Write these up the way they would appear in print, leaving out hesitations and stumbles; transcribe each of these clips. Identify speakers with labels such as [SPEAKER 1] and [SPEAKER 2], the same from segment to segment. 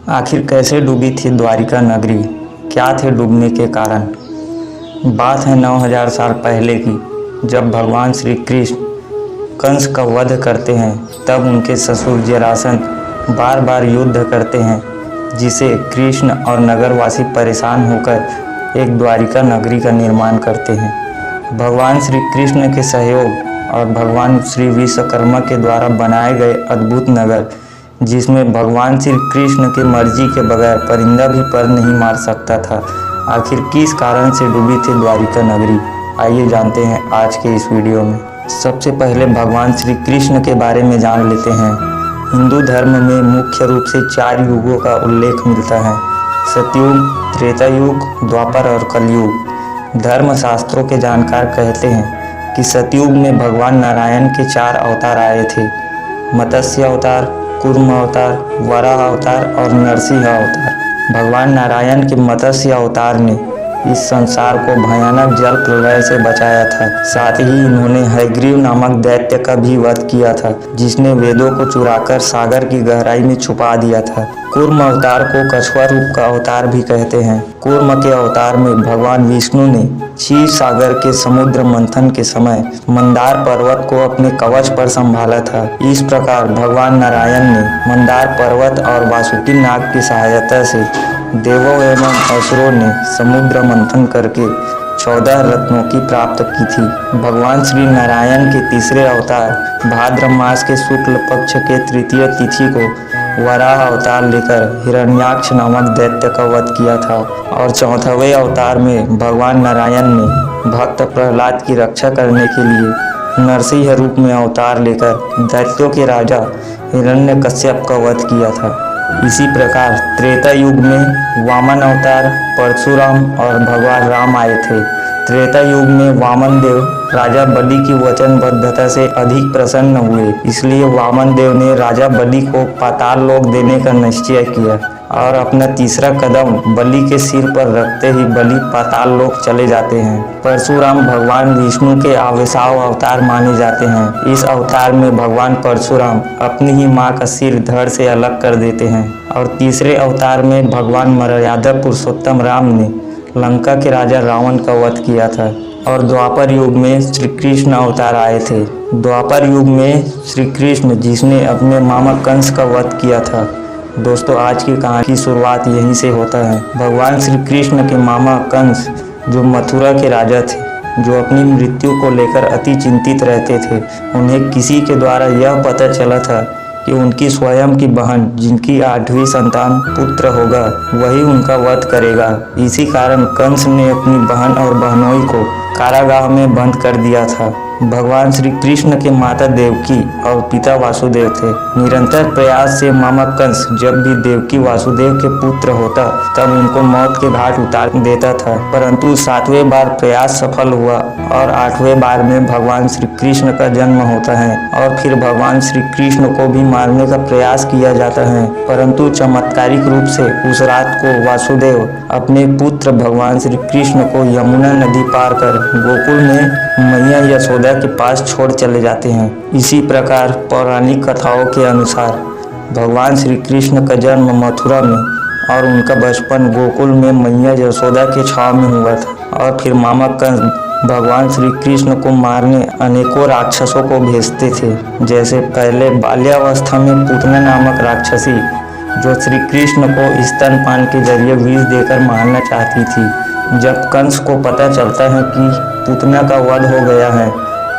[SPEAKER 1] आखिर कैसे डूबी थी द्वारिका नगरी, क्या थे डूबने के कारण। बात है 9000 साल पहले की, जब भगवान श्री कृष्ण कंस का वध करते हैं। तब उनके ससुर जरासंध बार बार युद्ध करते हैं, जिसे कृष्ण और नगरवासी परेशान होकर एक द्वारिका नगरी का निर्माण करते हैं। भगवान श्री कृष्ण के सहयोग और भगवान श्री विश्वकर्मा के द्वारा बनाए गए अद्भुत नगर, जिसमें भगवान श्री कृष्ण की मर्जी के बगैर परिंदा भी पर नहीं मार सकता था। आखिर किस कारण से डूबी थी द्वारिका नगरी, आइए जानते हैं आज के इस वीडियो में। सबसे पहले भगवान श्री कृष्ण के बारे में जान लेते हैं। हिंदू धर्म में मुख्य रूप से 4 युगों का उल्लेख मिलता है: सतयुग, त्रेता युग, द्वापर और कलयुग। धर्मशास्त्रों के जानकार कहते हैं कि सतयुग में भगवान नारायण के 4 अवतार आए थे: मत्स्य अवतार, कूर्म अवतार, वराह अवतार और नरसिंह अवतार। भगवान नारायण के मत्स्य अवतार ने इस संसार को भयानक जल प्रलय से बचाया था। साथ ही इन्होंने हयग्रीव नामक दैत्य का भी वध किया था, जिसने वेदों को चुराकर सागर की गहराई में छुपा दिया था। कूर्म अवतार को कछुआ रूप का अवतार भी कहते हैं। कूर्म के अवतार में भगवान विष्णु ने क्षीर सागर के समुद्र मंथन के समय मंदार पर्वत को अपने कवच पर संभाला था। इस प्रकार भगवान नारायण ने मंदार पर्वत और वासुकी नाग की सहायता से देवों एवं असुरों ने समुद्र मंथन करके 14 रत्नों की प्राप्त की थी। भगवान श्री नारायण के तीसरे अवतार भाद्र मास के शुक्ल पक्ष के तृतीय तिथि को वराह अवतार लेकर हिरण्याक्ष नामक दैत्य का वध किया था। और 4वें अवतार में भगवान नारायण ने भक्त प्रहलाद की रक्षा करने के लिए नरसिंह रूप में अवतार लेकर दैत्यों के राजा हिरण्यकश्यप का वध किया था। इसी प्रकार त्रेता युग में वामन अवतार परशुराम और भगवान राम आए थे। त्रेता युग में वामन देव राजा बलि की वचनबद्धता से अधिक प्रसन्न हुए, इसलिए वामन देव ने राजा बलि को पाताल लोक देने का निश्चय किया और अपना तीसरा कदम बलि के सिर पर रखते ही बलि पाताल लोक चले जाते हैं। परशुराम भगवान विष्णु के आविर्भाव अवतार माने जाते हैं। इस अवतार में भगवान परशुराम अपनी ही मां का सिर धड़ से अलग कर देते हैं। और तीसरे अवतार में भगवान मर्यादा पुरुषोत्तम राम ने लंका के राजा रावण का वध किया था। और द्वापर युग में श्री कृष्ण अवतार आए थे। द्वापर युग में श्री कृष्ण, जिसने अपने मामा कंस का वध किया था। दोस्तों, आज की कहानी की शुरुआत यहीं से होता है। भगवान श्री कृष्ण के मामा कंस, जो मथुरा के राजा थे, जो अपनी मृत्यु को लेकर अति चिंतित रहते थे, उन्हें किसी के द्वारा यह पता चला था कि उनकी स्वयं की बहन, जिनकी 8वीं संतान पुत्र होगा, वही उनका वध करेगा। इसी कारण कंस ने अपनी बहन और बहनोई को कारागाह में बंद कर दिया था। भगवान श्री कृष्ण के माता देवकी और पिता वासुदेव थे। निरंतर प्रयास से मामा कंस जब भी देवकी वासुदेव के पुत्र होता, तब उनको मौत के घाट उतार देता था। परंतु 7वें बार प्रयास सफल हुआ और 8वें बार में भगवान श्री कृष्ण का जन्म होता है और फिर भगवान श्री कृष्ण को भी मारने का प्रयास किया जाता है। परंतु चमत्कारिक रूप से उस रात को वासुदेव अपने पुत्र भगवान श्री कृष्ण को यमुना नदी पार कर गोकुल में मैया यशोदा के पास छोड़ चले जाते हैं। इसी प्रकार पौराणिक कथाओं के अनुसार भगवान श्री कृष्ण का जन्म मथुरा में और उनका बचपन गोकुल में मैया यशोदा के छाव में हुआ था। और फिर मामा कंस भगवान श्री कृष्ण को मारने अनेकों राक्षसों को भेजते थे। जैसे पहले बाल्यावस्था में पूतना नामक राक्षसी, जो श्री कृष्ण को स्तनपान के जरिए विष देकर मारना चाहती थी। जब कंस को पता चलता है कि पूतना का वध हो गया है,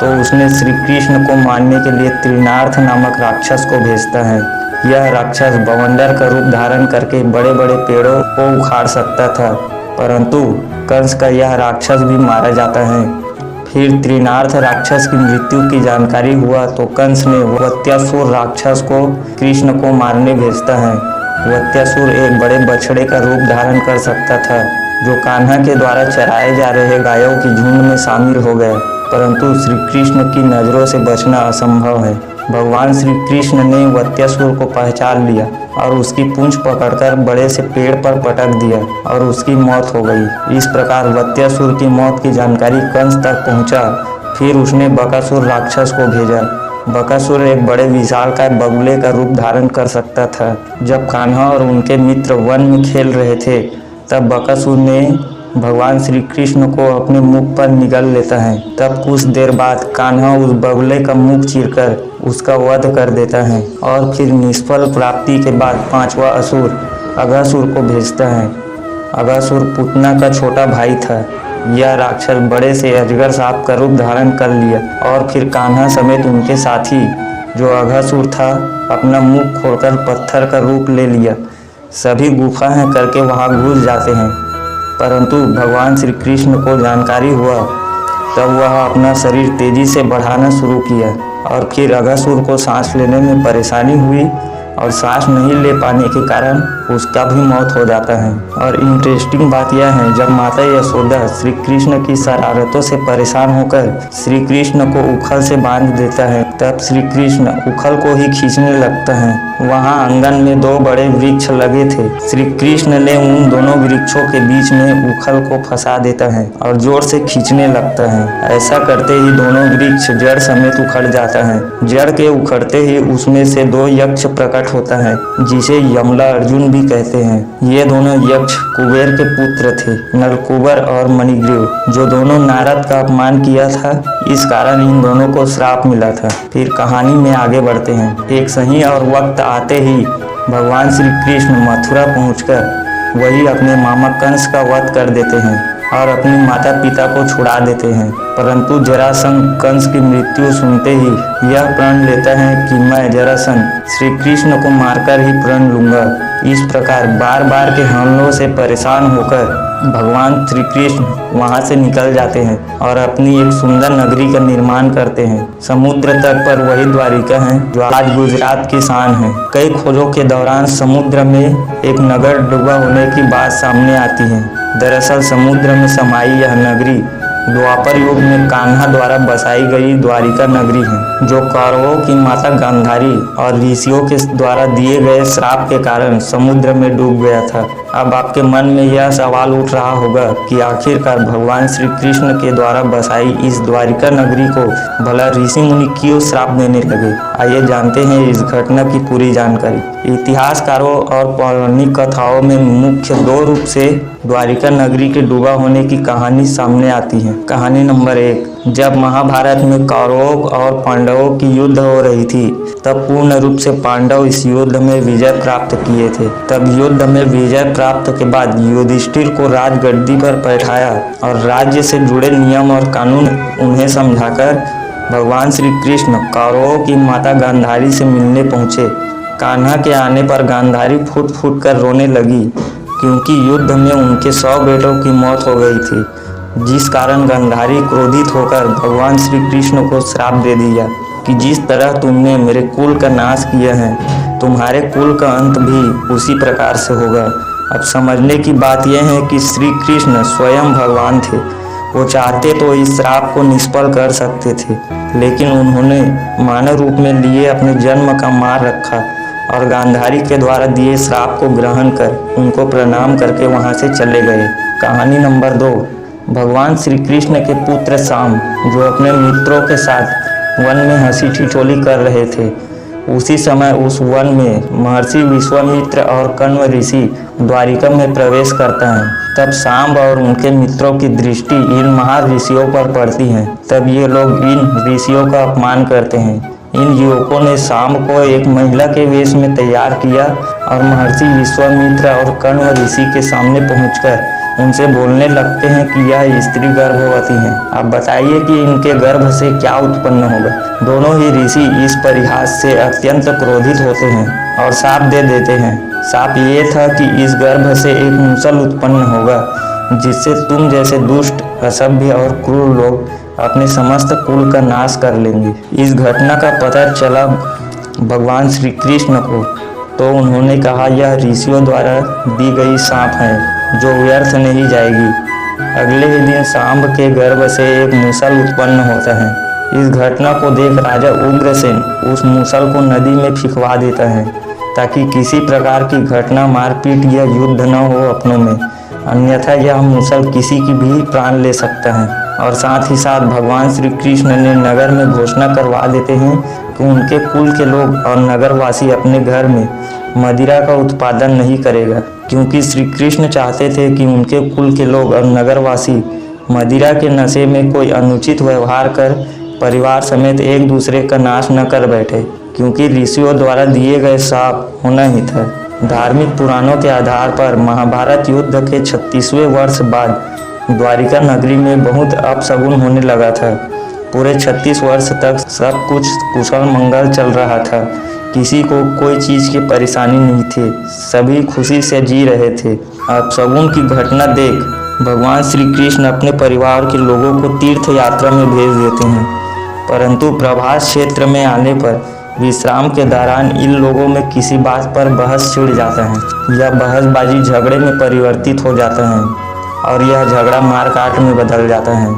[SPEAKER 1] तो उसने श्री कृष्ण को मारने के लिए त्रिनार्थ नामक राक्षस को भेजता है। यह राक्षस बवंडर का रूप धारण करके बड़े बड़े पेड़ों को उखाड़ सकता था, परंतु कंस का यह राक्षस भी मारा जाता है। फिर त्रिनार्थ राक्षस की मृत्यु की जानकारी हुआ तो कंस ने वत्यासुर राक्षस को कृष्ण को मारने भेजता है। वत्यासुर एक बड़े बछड़े का रूप धारण कर सकता था, जो कान्हा के द्वारा चराए जा रहे गायों की झुंड में शामिल हो गए, परंतु श्री कृष्ण की नजरों से बचना असंभव है। भगवान श्री कृष्ण ने वत्यासुर को पहचान लिया और उसकी पूंछ पकड़कर बड़े से पेड़ पर पटक दिया और उसकी मौत हो गई। इस प्रकार वत्यासुर की मौत की जानकारी कंस तक पहुंचा। फिर उसने बकासुर राक्षस को भेजा, बकासुर एक बड़े विशालकाय बगुले का रूप धारण कर सकता था। जब कान्हा और उनके मित्र वन में खेल रहे थे, तब बकासुर ने भगवान श्री कृष्ण को अपने मुख पर निगल लेता है। तब कुछ देर बाद कान्हा उस बगुले का मुख चीरकर उसका वध कर देता है और फिर निष्फल प्राप्ति के बाद पांचवा असुर अघासुर को भेजता है। अघासुर पूतना का छोटा भाई था। यह राक्षस बड़े से अजगर सांप का रूप धारण कर लिया और फिर कान्हा समेत उनके साथी जो अघासुर था अपना मुख खोलकर पत्थर का रूप ले लिया। सभी गुफाएं करके वहां घुस जाते हैं, परंतु भगवान श्री कृष्ण को जानकारी हुआ तब वह अपना शरीर तेजी से बढ़ाना शुरू किया और फिर अघासुर को सांस लेने में परेशानी हुई और सांस नहीं ले पाने के कारण उसका भी मौत हो जाता है। और इंटरेस्टिंग बात यह है, जब माता यशोदा श्री कृष्ण की शरारतों से परेशान होकर श्री कृष्ण को उखल से बांध देता है, तब श्री कृष्ण उखल को ही खींचने लगता है। वहां आंगन में दो बड़े वृक्ष लगे थे। श्री कृष्ण ने उन दोनों वृक्षों के बीच में उखल को फंसा देता है और जोर से खींचने लगता है। ऐसा करते ही दोनों वृक्ष जड़ समेत उखड़ जाता है। जड़ के उखड़ते ही उसमें से दो यक्ष प्रकट होता है, जिसे यमला अर्जुन भी कहते हैं। ये दोनों यक्ष कुबेर के पुत्र थे, नलकुबर और मणिग्रीव, जो दोनों नारद का अपमान किया था। इस कारण इन दोनों को श्राप मिला था। फिर कहानी में आगे बढ़ते हैं। एक सही और वक्त आते ही भगवान श्री कृष्ण मथुरा पहुंचकर वही अपने मामा कंस का वध कर देते हैं और अपने माता पिता को छुड़ा देते हैं। परंतु जरासंध कंस की मृत्यु सुनते ही यह प्रण लेता है कि मैं जरासंध श्री कृष्ण को मारकर ही प्रण लूंगा। इस प्रकार बार बार के हमलों से परेशान होकर भगवान श्री कृष्ण वहां से निकल जाते हैं और अपनी एक सुंदर नगरी का निर्माण करते हैं। समुद्र तट पर वही द्वारिका है जो आज गुजरात की शान है। कई खोजों के दौरान समुद्र में एक नगर डूबा होने की बात सामने आती है। दरअसल समुद्र में समाई यह नगरी द्वापर युग में कान्हा द्वारा बसाई गई द्वारिका नगरी है, जो कौरवों की माता गांधारी और ऋषियों के द्वारा दिए गए श्राप के कारण समुद्र में डूब गया था। अब आपके मन में यह सवाल उठ रहा होगा कि आखिरकार भगवान श्री कृष्ण के द्वारा बसाई इस द्वारिका नगरी को भला ऋषि मुनि क्यों श्राप देने लगे। आइए जानते हैं इस घटना की पूरी जानकारी। इतिहासकारों और पौराणिक कथाओं में मुख्य दो रूप से द्वारिका नगरी के डूबा होने की कहानी सामने आती है। कहानी नंबर 1, जब महाभारत में कौरवों और पांडवों की युद्ध हो रही थी, तब पूर्ण रूप से पांडव इस युद्ध में विजय प्राप्त किए थे। तब युद्ध में विजय प्राप्त के बाद युधिष्ठिर को राजगद्दी पर बैठाया और राज्य से जुड़े नियम और कानून उन्हें समझाकर भगवान श्री कृष्ण कौरवों की माता गांधारी से मिलने पहुंचे। कान्हा के आने पर गांधारी फूट फूट कर रोने लगी, क्योंकि युद्ध में उनके 100 बेटों की मौत हो गई थी, जिस कारण गांधारी क्रोधित होकर भगवान श्री कृष्ण को श्राप दे दिया कि जिस तरह तुमने मेरे कुल का नाश किया है, तुम्हारे कुल का अंत भी उसी प्रकार से होगा। अब समझने की बात यह है कि श्री कृष्ण स्वयं भगवान थे। वो चाहते तो इस श्राप को निष्फल कर सकते थे, लेकिन उन्होंने मानव रूप में लिए अपने जन्म का मार रखा और गांधारी के द्वारा दिए श्राप को ग्रहण कर उनको प्रणाम करके वहां से चले गए। कहानी नंबर 2, भगवान श्री कृष्ण के पुत्र शाम जो अपने मित्रों के साथ वन में हंसी ठिठोली कर रहे थे, उसी समय उस वन में महर्षि विश्वामित्र और कण्व ऋषि द्वारिका में प्रवेश करता है। तब सांब और उनके मित्रों की दृष्टि इन महान ऋषियों पर पड़ती है। तब ये लोग इन ऋषियों का अपमान करते हैं। इन युवकों ने शाम को एक महिला के वेश में तैयार किया और महर्षि विश्वामित्र और कण्व ऋषि के सामने पहुंचकर उनसे बोलने लगते हैं कि यह स्त्री गर्भवती है। अब बताइए कि इनके गर्भ से क्या उत्पन्न होगा। दोनों ही ऋषि इस परिहास से अत्यंत क्रोधित होते हैं और शाप दे देते हैं। शाप ये था कि इस गर्भ से एक मूसल उत्पन्न होगा, जिससे तुम जैसे दुष्ट, असभ्य और क्रूर लोग अपने समस्त कुल का नाश कर लेंगे। इस घटना का पता चला भगवान श्री कृष्ण को, तो उन्होंने कहा यह ऋषियों द्वारा दी गई शाप है जो व्यर्थ नहीं जाएगी। अगले ही दिन सांब के गर्भ से एक मूसल उत्पन्न होता है। इस घटना को देख राजा उग्रसेन उस मूसल को नदी में फिकवा देता है, ताकि किसी प्रकार की घटना, मारपीट या युद्ध न हो अपनों में, अन्यथा यह मूसल किसी की भी प्राण ले सकता है। और साथ ही साथ भगवान श्री कृष्ण ने नगर में घोषणा करवा देते हैं कि उनके कुल के लोग और नगरवासी अपने घर में मदिरा का उत्पादन नहीं करेगा, क्योंकि श्री कृष्ण चाहते थे कि उनके कुल के लोग और नगरवासी मदिरा के नशे में कोई अनुचित व्यवहार कर परिवार समेत एक दूसरे का नाश न कर बैठे, क्योंकि ऋषियों द्वारा दिए गए शाप होना ही था। धार्मिक पुराणों के आधार पर महाभारत युद्ध के 36वें वर्ष बाद द्वारिका नगरी में बहुत अपशगुन होने लगा था। पूरे 36 वर्ष तक सब कुछ कुशल मंगल चल रहा था, किसी को कोई चीज़ की परेशानी नहीं थी, सभी खुशी से जी रहे थे। अपशगुन की घटना देख भगवान श्री कृष्ण अपने परिवार के लोगों को तीर्थ यात्रा में भेज देते हैं, परंतु प्रभास क्षेत्र में आने पर विश्राम के दौरान इन लोगों में किसी बात पर बहस छिड़ जाता है। यह बहसबाजी झगड़े में परिवर्तित हो जाता है और यह झगड़ा मारकाट में बदल जाता है।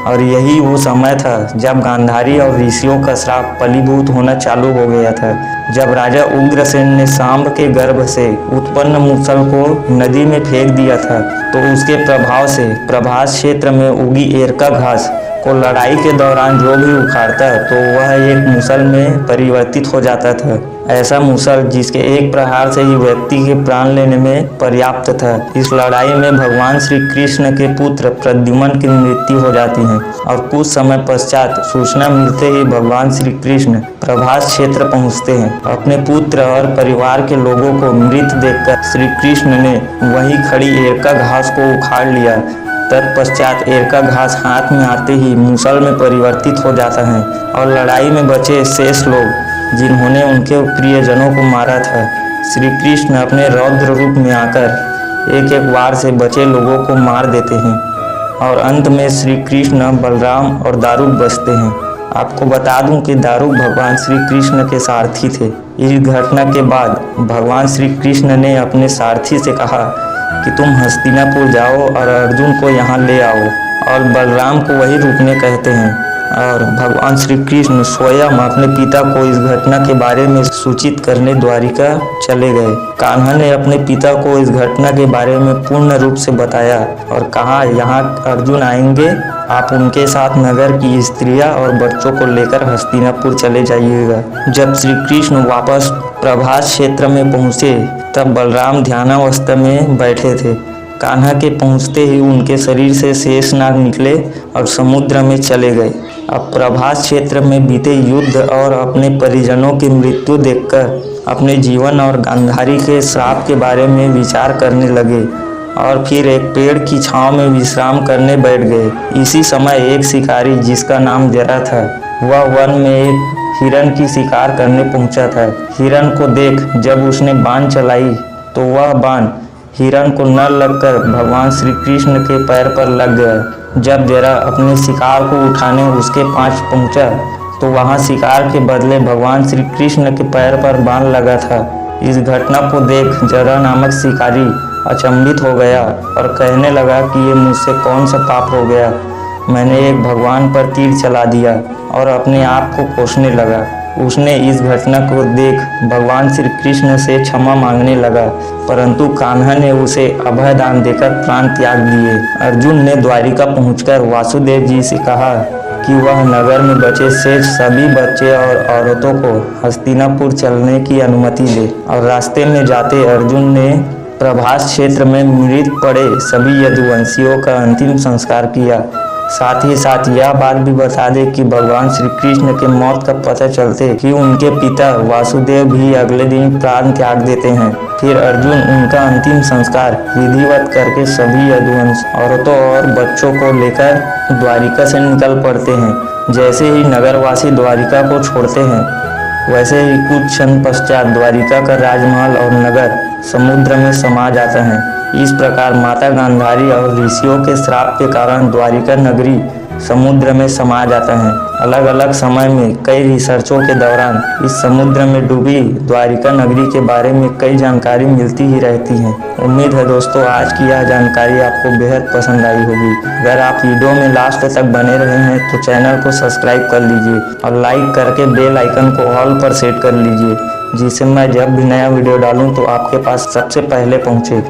[SPEAKER 1] और यही वो समय था जब गांधारी और ऋषियों का श्राप फलीभूत होना चालू हो गया था। जब राजा उग्रसेन ने सांब के गर्भ से उत्पन्न मूसल को नदी में फेंक दिया था, तो उसके प्रभाव से प्रभास क्षेत्र में उगी एरका घास को लड़ाई के दौरान जो भी उखाड़ता तो वह एक मूसल में परिवर्तित हो जाता था। ऐसा मूसल जिसके एक प्रहार से ही व्यक्ति के प्राण लेने में पर्याप्त था। इस लड़ाई में भगवान श्री कृष्ण के पुत्र प्रद्युम्न की मृत्यु हो जाती है और कुछ समय पश्चात सूचना मिलते ही भगवान श्री कृष्ण प्रभास क्षेत्र पहुंचते हैं। अपने पुत्र और परिवार के लोगों को मृत देखकर श्री कृष्ण ने वहीं खड़ी एरका घास को उखाड़ लिया। तत्पश्चात एरका घास हाथ में आते ही मूसल में परिवर्तित हो जाता है और लड़ाई में बचे शेष लोग जिन्होंने उनके प्रियजनों को मारा था, श्री कृष्ण अपने रौद्र रूप में आकर एक एक वार से बचे लोगों को मार देते हैं और अंत में श्री कृष्ण बलराम और दारुक बचते हैं। आपको बता दूं कि दारुक भगवान श्री कृष्ण के सारथी थे। इस घटना के बाद भगवान श्री कृष्ण ने अपने सारथी से कहा कि तुम हस्तिनापुर जाओ और अर्जुन को यहाँ ले आओ, और बलराम को वही रुकने कहते हैं। और भगवान श्री कृष्ण स्वयं अपने पिता को इस घटना के बारे में सूचित करने द्वारिका चले गए। कान्हा ने अपने पिता को इस घटना के बारे में पूर्ण रूप से बताया और कहा, यहाँ अर्जुन आएंगे, आप उनके साथ नगर की स्त्रियां और बच्चों को लेकर हस्तिनापुर चले जाइएगा। जब श्री कृष्ण वापस प्रभास क्षेत्र में पहुँचे तब बलराम ध्यानावस्था में बैठे थे। कान्हा के पहुँचते ही उनके शरीर से शेषनाग निकले और समुद्र में चले गए। अब प्रभास क्षेत्र में बीते युद्ध और अपने परिजनों की मृत्यु देखकर अपने जीवन और गांधारी के श्राप के बारे में विचार करने लगे और फिर एक पेड़ की छांव में विश्राम करने बैठ गए। इसी समय एक शिकारी जिसका नाम जरा था, वह वन में एक हिरण की शिकार करने पहुंचा था। हिरण को देख जब उसने बाण चलाई तो वह बाण हिरण को न लगकर भगवान श्री कृष्ण के पैर पर लग गया। जब जरा अपने शिकार को उठाने उसके पास पहुंचा तो वहां शिकार के बदले भगवान श्री कृष्ण के पैर पर बाण लगा था। इस घटना को देख जरा नामक शिकारी अचंभित हो गया और कहने लगा कि ये मुझसे कौन सा पाप हो गया, मैंने एक भगवान पर तीर चला दिया, और अपने आप को कोसने लगा। उसने इस घटना को देख भगवान श्री कृष्ण से क्षमा मांगने लगा, परंतु कान्हा ने उसे अभय दान देकर प्राण त्याग दिए। अर्जुन ने द्वारिका पहुंचकर वासुदेव जी से कहा कि वह नगर में बचे शेष सभी बच्चे और औरतों को हस्तिनापुर चलने की अनुमति दे। और रास्ते में जाते अर्जुन ने प्रभास क्षेत्र में मृत पड़े सभी यदुवंशियों का अंतिम संस्कार किया। साथ ही साथ यह बात भी बता दे कि भगवान श्री कृष्ण के मौत का पता चलते कि उनके पिता वासुदेव भी अगले दिन प्राण त्याग देते हैं। फिर अर्जुन उनका अंतिम संस्कार विधिवत करके सभी यदुवंश औरतों और बच्चों को लेकर द्वारिका से निकल पड़ते हैं। जैसे ही नगरवासी द्वारिका को छोड़ते हैं वैसे ही कुछ क्षण पश्चात द्वारिका का राजमहल और नगर समुद्र में समा जाता है। इस प्रकार माता गांधारी और ऋषियों के श्राप के कारण द्वारिका नगरी समुद्र में समा जाता है। अलग अलग समय में कई रिसर्चों के दौरान इस समुद्र में डूबी द्वारिका नगरी के बारे में कई जानकारी मिलती ही रहती है। उम्मीद है दोस्तों आज की यह जानकारी आपको बेहद पसंद आई होगी। अगर आप वीडियो में लास्ट तक बने रहे हैं तो चैनल को सब्सक्राइब कर लीजिए और लाइक करके बेल आइकन को ऑल पर सेट कर लीजिए, जिससे मैं जब भी नया वीडियो डालूँ तो आपके पास सबसे पहले पहुँचे।